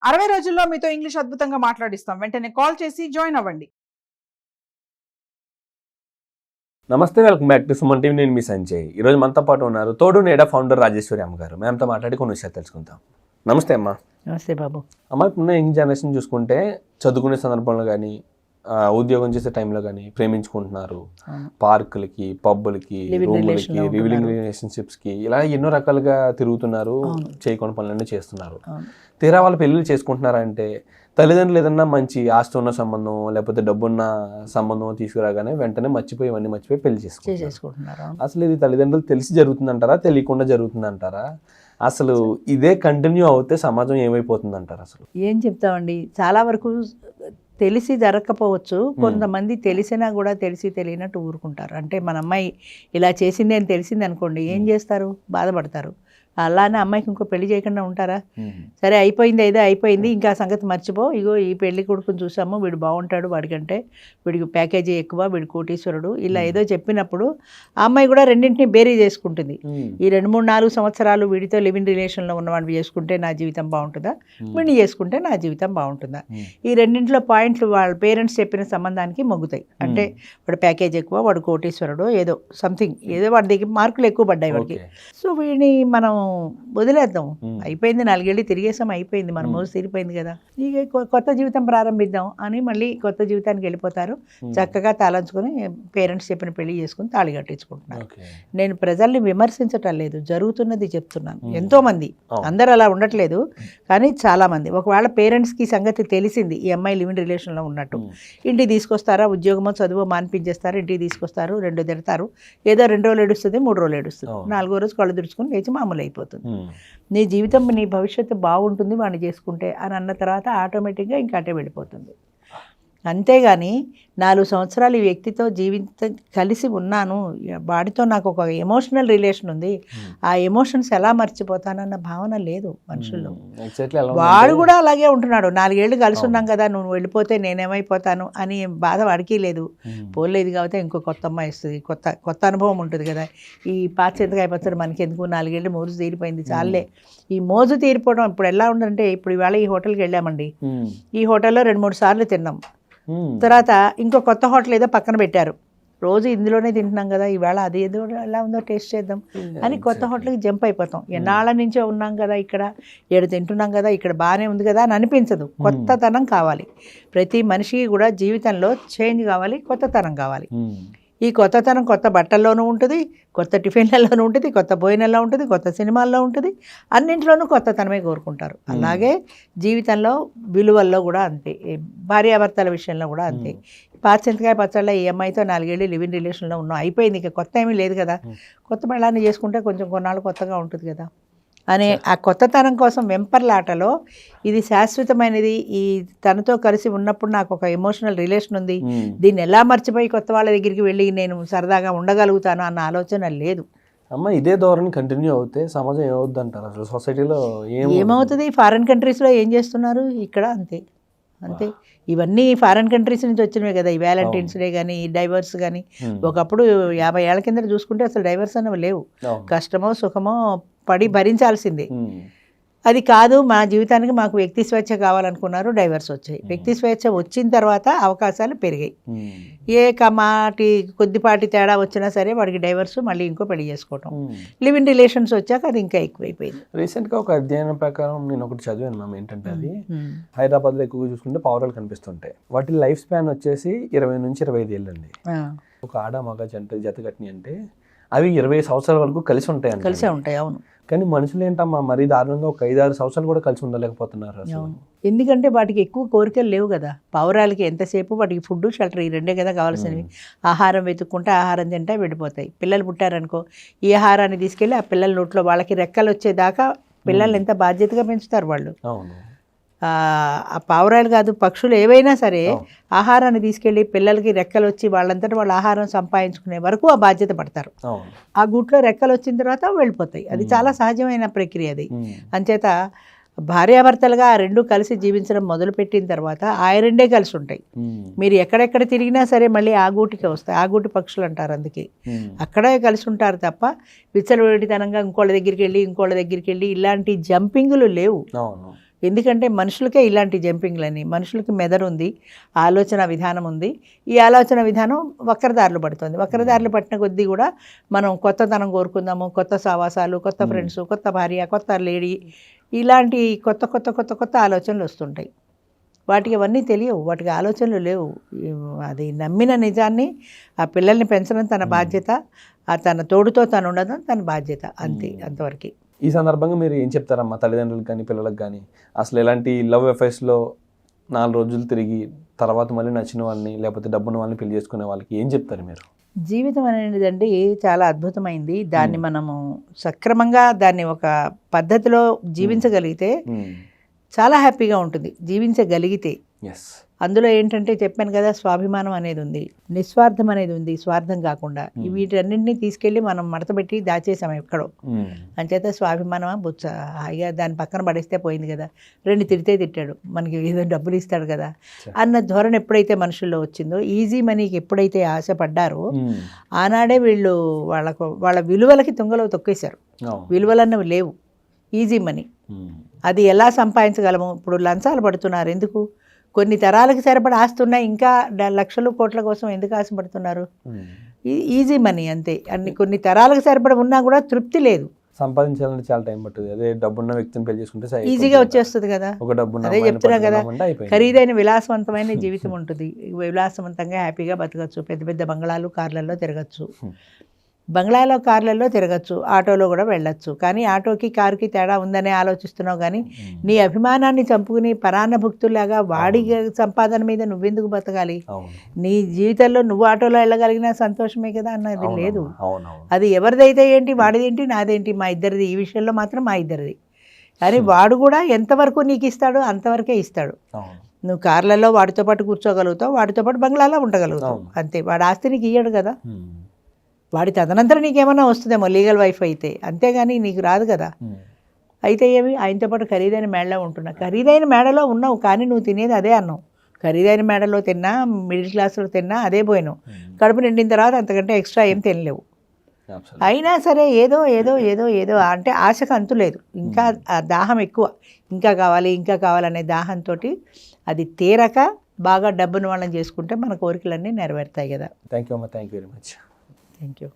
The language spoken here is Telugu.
60 రోజుల్లో మీతో ఇంగ్లీష్ అద్భుతంగా మాట్లాడిస్తాం. వెంటనే కాల్ చేసి జాయిన్ అవ్వండి. నమస్తే, welcome back to Suman TV. నేను మీ సంజయ్. ఈరోజు మనతో పాటు ఉన్నారు తోడు నేడా ఫౌండర్ రాజేశ్వరి అమ్మ గారు. మేమంతా మాట్లాడి కొన్ని విషయాలు తెలుసుకుందాం. నమస్తే అమ్మ. నమస్తే బాబు. అమ్మ, ఇప్పుడున్న యంగ్ జనరేషన్ చూసుకుంటే చదువుకునే సందర్భంలో కానీ ఉద్యోగం చేసే టైంలో కానీ ప్రేమించుకుంటున్నారు. పార్కులకి, పబ్బులకి, రూములకి, లివింగ్ రిలేషన్షిప్స్కి ఇలా ఎన్నో రకాలుగా తిరుగుతున్నారు. చేయకుండా పనులన్నీ చేస్తున్నారు. తీరా వాళ్ళ పెళ్ళిళ్ళు చేసుకుంటున్నారంటే తల్లిదండ్రులు ఏదన్నా మంచి ఆస్తి ఉన్న సంబంధం లేకపోతే డబ్బున్న సంబంధం తీసుకురాగానే వెంటనే మర్చిపోయి పెళ్లి చేసుకుంటున్నారు. అసలు ఇది తల్లిదండ్రులు తెలిసి జరుగుతుందంటారా, తెలియకుండా జరుగుతుందంటారా? అసలు ఇదే కంటిన్యూ అవుతే సమాజం ఏమైపోతుంది అంటారు? అసలు ఏం చెప్తామండి, చాలా వరకు తెలిసి జరగకపోవచ్చు. కొంతమంది తెలిసినా కూడా తెలిసి తెలియనట్టు ఊరుకుంటారు. అంటే మన అమ్మాయి ఇలా చేసింది అని తెలిసింది అనుకోండి, ఏం చేస్తారు? బాధపడతారు. అలానే అమ్మాయికి ఇంకో పెళ్లి చేయకుండా ఉంటారా? సరే, అయిపోయింది, ఏదో అయిపోయింది, ఇంకా సంగతి మర్చిపో, ఇగో ఈ పెళ్లి కొడుకుని చూసాము, వీడు బాగుంటాడు, వాడికంటే వీడికి ప్యాకేజీ ఎక్కువ, వీడు కోటీశ్వరుడు, ఇలా ఏదో చెప్పినప్పుడు ఆ అమ్మాయి కూడా రెండింటిని బేరీ చేసుకుంటుంది. ఈ 2-3-4 సంవత్సరాలు వీడితో లివింగ్ రిలేషన్లో ఉన్నవాడిని చేసుకుంటే నా జీవితం బాగుంటుందా, వీడిని చేసుకుంటే నా జీవితం బాగుంటుందా? ఈ రెండింటిలో పాయింట్లు వాళ్ళ పేరెంట్స్ చెప్పిన సంబంధానికి మొగ్గుతాయి. అంటే వాడు ప్యాకేజ్ ఎక్కువ, వాడు కోటీశ్వరుడు, ఏదో సంథింగ్, ఏదో వాడి దగ్గర మార్కులు ఎక్కువ పడ్డాయి వాడికి. సో వీడిని మనం వదిలేద్దాం, అయిపోయింది, 4 ఏళ్ళు తిరిగేసాం, అయిపోయింది, మన మోజు తీరిపోయింది కదా, ఇక కొత్త జీవితం ప్రారంభిద్దాం అని మళ్ళీ కొత్త జీవితానికి వెళ్ళిపోతారు. చక్కగా తాళంచుకొని పేరెంట్స్ చెప్పిన పెళ్లి చేసుకుని తాళి కట్టించుకుంటున్నారు. నేను ప్రజల్ని విమర్శించటం లేదు, జరుగుతున్నది చెప్తున్నాను. ఎంతో మంది, అందరూ అలా ఉండట్లేదు, కానీ చాలా మంది. ఒకవేళ పేరెంట్స్కి సంగతి తెలిసింది ఈ అమ్మాయి లివింగ్ రిలేషన్లో ఉన్నట్టు, ఇంటికి తీసుకొస్తారా, ఉద్యోగమో చదువు మానిపించేస్తారు, ఇంటికి తీసుకొస్తారు, 2 తిడతారు, ఏదో 2 రోజులు ఏడుస్తుంది, 3 రోజులు ఏడుస్తుంది, 4వ రోజు కళ్ళు తుడుచుకుని లేచి మామూలు అయిపోతుంది. నీ జీవితం, నీ భవిష్యత్తు బాగుంటుంది వాడిని చేసుకుంటే అని అన్న తర్వాత ఆటోమేటిక్గా ఇంకా అటే వెళ్ళిపోతుంది. అంతేగాని 4 సంవత్సరాలు ఈ వ్యక్తితో జీవితం కలిసి ఉన్నాను, వాడితో నాకు ఒక ఎమోషనల్ రిలేషన్ ఉంది, ఆ ఎమోషన్స్ ఎలా మర్చిపోతానన్న భావన లేదు మనుషుల్లో. వాడు కూడా అలాగే ఉంటున్నాడు, 4 ఏళ్ళు కలిసి ఉన్నాం కదా, నువ్వు వెళ్ళిపోతే నేనేమైపోతాను అని బాధ వాడికి లేదు. పోలేదు కాబట్టి ఇంకో కొత్త అమ్మాయి వస్తుంది, కొత్త అనుభవం ఉంటుంది కదా. ఈ పాత ఎందుకు అయిపోతారు మనకి, ఎందుకు 4 ఏళ్ళు మోజు తీరిపోయింది చాలే. ఈ మోజు తీరిపోవడం ఇప్పుడు ఎలా ఉందంటే, ఇప్పుడు ఇవాళ ఈ హోటల్కి వెళ్ళామండి, ఈ హోటల్లో 2-3 సార్లు తిన్నాం, తర్వాత ఇంకో కొత్త హోటల్ ఏదో పక్కన పెట్టారు, రోజు ఇందులోనే తింటున్నాం కదా, ఈవేళ అది ఏదో ఎలా ఉందో టేస్ట్ చేద్దాం అని కొత్త హోటల్కి జంప్ అయిపోతాం. ఎన్నాళ్ళ నుంచో ఉన్నాం కదా, ఇక్కడ 7 తింటున్నాం కదా, ఇక్కడ బాగానే ఉంది కదా అని అనిపించదు. కొత్తతనం కావాలి. ప్రతి మనిషికి కూడా జీవితంలో చేంజ్ కావాలి, కొత్తతనం కావాలి. ఈ కొత్తతనం కొత్త బట్టల్లోనూ ఉంటుంది, కొత్త టిఫిన్లలోనూ ఉంటుంది, కొత్త భోజనంలో ఉంటుంది, కొత్త సినిమాల్లో ఉంటుంది, అన్నింటిలోనూ కొత్తతనమే కోరుకుంటారు. అలాగే జీవితంలో విలువల్లో కూడా అంతే, భార్యాభర్తల విషయంలో కూడా అంతే. పాచింతకాయ పచ్చళ్ళ ఈ అమ్మాయితో 4 ఏళ్ళు లివింగ్ రిలేషన్లో ఉన్నాం, అయిపోయింది, ఇక కొత్త ఏమీ లేదు కదా, కొత్త పెళ్ళాన్ని చేసుకుంటే కొంచెం కొన్నాళ్ళు కొత్తగా ఉంటుంది కదా అనే ఆ కొత్తతనం కోసం వెంపర్లాటలో ఇది శాశ్వతమైనది, ఈ తనతో కలిసి ఉన్నప్పుడు నాకు ఒక ఎమోషనల్ రిలేషన్ ఉంది, దీన్ని ఎలా మర్చిపోయి కొత్త వాళ్ళ దగ్గరికి వెళ్ళి నేను సరదాగా ఉండగలుగుతాను అన్న ఆలోచన లేదు. అమ్మ, ఇదే ధోరణి కంటిన్యూ అవుతే సమాజం ఏమవుద్ది అంటారు? అసలు సొసైటీలో ఏమవుతుంది? ఫారిన్ కంట్రీస్లో ఏం చేస్తున్నారు, ఇక్కడ అంతే అంతే. ఇవన్నీ ఫారిన్ కంట్రీస్ నుంచి వచ్చినవే కదా, ఈ వ్యాలంటైన్స్ డే కానీ, ఈ డైవర్స్ కానీ. ఒకప్పుడు 50 ఏళ్ల కింద చూసుకుంటే అసలు డైవర్స్ అనేవి లేవు, కష్టమో సుఖమో పడి భరించాల్సిందే. అది కాదు, మా జీవితానికి మాకు వ్యక్తి స్వేచ్ఛ కావాలనుకున్నారు, డైవర్స్ వచ్చాయి. వ్యక్తి స్వేచ్ఛ వచ్చిన తర్వాత అవకాశాలు పెరిగాయి. ఏ కొద్దిపాటి తేడా వచ్చినా సరే వాడికి డైవర్స్, మళ్ళీ ఇంకో పెళ్లి చేసుకోవటం. లివింగ్ రిలేషన్స్ వచ్చాక అది ఇంకా ఎక్కువైపోయింది. రీసెంట్గా ఒక అధ్యయనం ప్రకారం నేను ఒకటి చదివాను మ్యామ్, ఏంటంటే అది హైదరాబాద్లో ఎక్కువగా చూసుకుంటే పావురాలు కనిపిస్తుంటాయి. వాటి లైఫ్ స్పాన్ వచ్చేసి 20 నుంచి 25 ఏళ్ళు అండి. ఒక ఆడ మగ జత కట్టిన అంటే అవి 20 సంవత్సరాల వరకు కలిసి ఉంటాయి. అవును. కానీ మనుషులు ఏంటమ్మా మరీ దారుణంగా ఒక 5-6 సంవత్సరాలు కూడా కలిసి ఉండలేకపోతున్నారు అసలు. ఎందుకంటే వాటికి ఎక్కువ కోరికలు లేవు కదా. పావురాలకి ఎంతసేపు వాటికి ఫుడ్, షెల్టర్, ఈ 2 కదా కావాల్సినవి. ఆహారం వెతుక్కుంటే ఆహారం తింటే వెళ్ళిపోతాయి. పిల్లలు పుట్టారనుకో, ఈ ఆహారాన్ని తీసుకెళ్ళి ఆ పిల్లల నోట్లో, వాళ్ళకి రెక్కలు వచ్చేదాకా పిల్లల్ని ఎంత బాధ్యతగా పెంచుతారు వాళ్ళు. ఆ పావురాలు కాదు, పక్షులు ఏవైనా సరే ఆహారాన్ని తీసుకెళ్ళి పిల్లలకి రెక్కలు వచ్చి వాళ్ళంతటా వాళ్ళు ఆహారం సంపాదించుకునే వరకు ఆ బాధ్యత పడతారు. ఆ గూట్లో రెక్కలు వచ్చిన తర్వాత వెళ్ళిపోతాయి. అది చాలా సహజమైన ప్రక్రియ అది. అంచేత భార్యాభర్తలుగా ఆ 2 కలిసి జీవించడం మొదలుపెట్టిన తర్వాత ఆ 2 కలిసి ఉంటాయి. మీరు ఎక్కడెక్కడ తిరిగినా సరే మళ్ళీ ఆ గూటికే వస్తాయి. ఆ గూటి పక్షులు అంటారు, అందుకే అక్కడే కలిసి ఉంటారు తప్ప విచ్చలవిడితనంగా ఇంకోళ్ళ దగ్గరికి వెళ్ళి ఇలాంటి జంపింగ్లు లేవు. ఎందుకంటే మనుషులకే ఇలాంటి జంపింగ్లని, మనుషులకి మెదడు ఉంది, ఆలోచన విధానం ఉంది. ఈ ఆలోచన విధానం వక్రదారులు పడుతుంది. వక్రదారులు పట్టిన కొద్దీ కూడా మనం కొత్తదనం కోరుకుందాము, కొత్త సావాసాలు, కొత్త ఫ్రెండ్స్, కొత్త భార్య, కొత్త లేడీ, ఇలాంటి కొత్త కొత్త కొత్త కొత్త ఆలోచనలు వస్తుంటాయి. వాటికి అవన్నీ తెలియవు, వాటికి ఆలోచనలు లేవు. అది నమ్మిన నిజాన్ని, ఆ పిల్లల్ని పెంచడం తన బాధ్యత, ఆ తన తోడుతో తను ఉండడం తన బాధ్యత, అంతే, అంతవరకు. ఈ సందర్భంగా మీరు ఏం చెప్తారమ్మా తల్లిదండ్రులకు కానీ పిల్లలకు కానీ? అసలు ఎలాంటి లవ్ అఫైర్స్లో 4 రోజులు తిరిగి తర్వాత మళ్ళీ నచ్చిన వాళ్ళని లేకపోతే డబ్బున్న వాళ్ళని పెళ్లి చేసుకునే వాళ్ళకి ఏం చెప్తారు మీరు? జీవితం అనేదండి చాలా అద్భుతమైంది. దాన్ని మనము సక్రమంగా దాన్ని ఒక పద్ధతిలో జీవించగలిగితే చాలా హ్యాపీగా ఉంటుంది. జీవించగలిగితే అందులో ఏంటంటే చెప్పాను కదా, స్వాభిమానం అనేది ఉంది, నిస్వార్థం అనేది ఉంది, స్వార్థం కాకుండా. వీటన్నింటినీ తీసుకెళ్ళి మనం మడతపెట్టి దాచేసాం ఎక్కడో. అంచేత స్వాభిమానమా బుచ్చ, హాయిగా దాని పక్కన పడేస్తే పోయింది కదా, 2 తిడితే తిట్టాడు, మనకి ఏదో డబ్బులు ఇస్తాడు కదా అన్న ధోరణి ఎప్పుడైతే మనుషుల్లో వచ్చిందో, ఈజీ మనీకి ఎప్పుడైతే ఆశపడ్డారో ఆనాడే వీళ్ళు వాళ్ళ విలువలకి తుంగలో తొక్కేశారు. విలువలన్నవి లేవు, ఈజీ మనీ. అది ఎలా సంపాదించగలము? ఇప్పుడు లంచాలు పడుతున్నారు ఎందుకు? కొన్ని తరాలకు సరిపడా ఆస్తున్నా ఇంకా లక్షలు కోట్ల కోసం ఎందుకు ఆశపడుతున్నారు? ఈజీ మనీ అంతే. కొన్ని తరాలకు సరిపడా ఉన్నా కూడా తృప్తి లేదు. సంపాదించాలంటే చాలా టైం పడుతుంది. అదే డబ్బున్న వ్యక్తిని పెళ్లి చేసుకుంటే ఈజీగా వచ్చేస్తుంది కదా. అదే చెప్తున్నా కదా, ఖరీదైన విలాసవంతమైన జీవితం ఉంటుంది. విలాసవంతంగా హ్యాపీగా బతకచ్చు, పెద్ద పెద్ద బంగ్లాలు కార్లలో తిరగచ్చు, బంగ్లాలో కార్లలో తిరగచ్చు, ఆటోలో కూడా వెళ్ళొచ్చు. కానీ ఆటోకి కారుకి తేడా ఉందనే ఆలోచిస్తున్నావు. కానీ నీ అభిమానాన్ని చంపుకుని పరాన్న భక్తుల్లాగా వాడి సంపాదన మీద నువ్వెందుకు బతకాలి? నీ జీవితంలో నువ్వు ఆటోలో వెళ్ళగలిగిన సంతోషమే కదా అన్నది లేదు. అది ఎవరిదైతే ఏంటి, వాడిదేంటి, నాదేంటి, మా ఇద్దరిది. ఈ విషయంలో మాత్రం మా ఇద్దరిది. కానీ వాడు కూడా ఎంతవరకు నీకు ఇస్తాడో అంతవరకే ఇస్తాడు. నువ్వు కార్లలో వాడితో పాటు కూర్చోగలుగుతావు, వాడితో పాటు బంగ్లాలో ఉండగలుగుతావు, అంతే. వాడి ఆస్తి నీకు ఇయ్యడు కదా. వాడి తదనంతరం నీకేమన్నా వస్తుందేమో లీగల్ వైఫ్ అయితే, అంతేగాని నీకు రాదు కదా. అయితే ఏమి, ఆయనతో పాటు ఖరీదైన మేడలో ఉంటున్నా. ఖరీదైన మేడలో ఉన్నావు కానీ నువ్వు తినేది అదే అన్నావు. ఖరీదైన మేడలో తిన్నా, మిడిల్ క్లాస్లో తిన్నా అదే పోయినావు. కడుపు నిండిన తర్వాత అంతకంటే ఎక్స్ట్రా ఏం తినలేవు. అయినా సరే ఏదో ఏదో ఏదో ఏదో అంటే ఆశకు అంతు లేదు. ఇంకా ఆ దాహం ఎక్కువ, ఇంకా కావాలి ఇంకా కావాలనే దాహంతో అది తీరక బాగా డబ్బును వాళ్ళని చేసుకుంటే మన కోరికలన్నీ నెరవేరుతాయి కదా. థ్యాంక్ యూ అమ్మా, thank you very much. Thank you.